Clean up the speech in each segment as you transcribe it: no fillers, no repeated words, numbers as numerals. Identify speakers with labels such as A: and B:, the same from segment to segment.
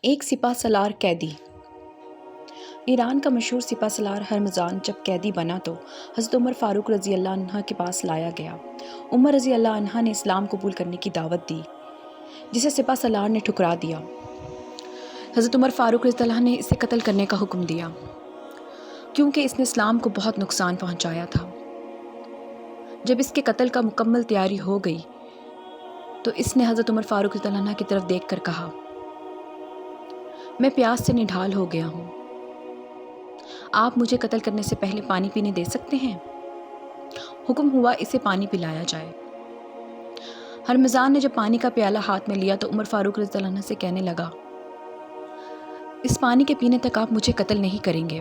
A: ایک سپہ سالار قیدی۔ ایران کا مشہور سپہ سالار ہرمزان جب قیدی بنا تو حضرت عمر فاروق رضی اللہ عنہ کے پاس لایا گیا۔ عمر رضی اللہ عنہ نے اسلام قبول کرنے کی دعوت دی، جسے سپہ سالار نے ٹھکرا دیا۔ حضرت عمر فاروق رضی اللہ عنہ نے اسے قتل کرنے کا حکم دیا، کیونکہ اس نے اسلام کو بہت نقصان پہنچایا تھا۔ جب اس کے قتل کا مکمل تیاری ہو گئی تو اس نے حضرت عمر فاروق رضی اللہ عنہ کی طرف دیکھ کر کہا، میں پیاس سے نڈھال ہو گیا ہوں، آپ مجھے قتل کرنے سے پہلے پانی پینے دے سکتے ہیں؟ حکم ہوا اسے پانی پلایا جائے۔ ہرمزان نے جب پانی کا پیالہ ہاتھ میں لیا تو عمر فاروق رضی اللہ عنہ سے کہنے لگا، اس پانی کے پینے تک آپ مجھے قتل نہیں کریں گے۔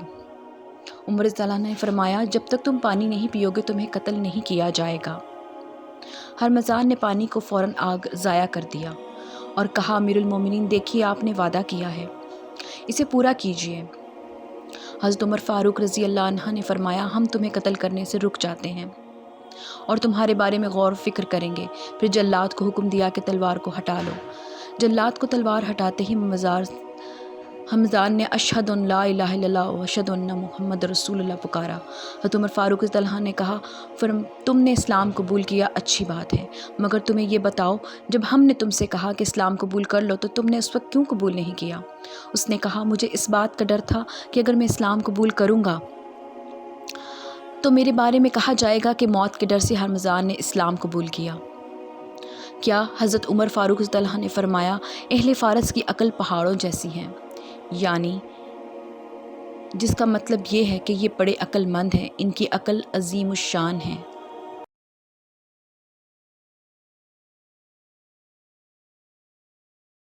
A: عمر رضی اللہ عنہ نے فرمایا، جب تک تم پانی نہیں پیو گے تمہیں قتل نہیں کیا جائے گا۔ ہرمزان نے پانی کو فوراً آگ ضائع کر دیا اور کہا، امیر المومنین دیکھیے آپ نے وعدہ کیا ہے، اسے پورا کیجیے۔ حضرت عمر فاروق رضی اللہ عنہ نے فرمایا، ہم تمہیں قتل کرنے سے رک جاتے ہیں اور تمہارے بارے میں غور و فکر کریں گے۔ پھر جلاد کو حکم دیا کہ تلوار کو ہٹا لو۔ جلاد کو تلوار ہٹاتے ہی ہمزان نے اشہد ان لا الہ الا اللہ و اشہد ان محمد رسول اللہ پکارا۔ حضرت عمر فاروق رضی اللہ عنہ نے کہا، تم نے اسلام قبول کیا، اچھی بات ہے، مگر تمہیں یہ بتاؤ، جب ہم نے تم سے کہا کہ اسلام قبول کر لو تو تم نے اس وقت کیوں قبول نہیں کیا؟ اس نے کہا، مجھے اس بات کا ڈر تھا کہ اگر میں اسلام قبول کروں گا تو میرے بارے میں کہا جائے گا کہ موت کے ڈر سے ہرمزان نے اسلام قبول کیا۔ کیا حضرت عمر فاروق رضی اللہ عنہ نے فرمایا، اہل فارس کی عقل پہاڑوں جیسی ہیں، یعنی جس کا مطلب یہ ہے کہ یہ بڑے عقل مند ہیں، ان کی عقل عظیم الشان ہے۔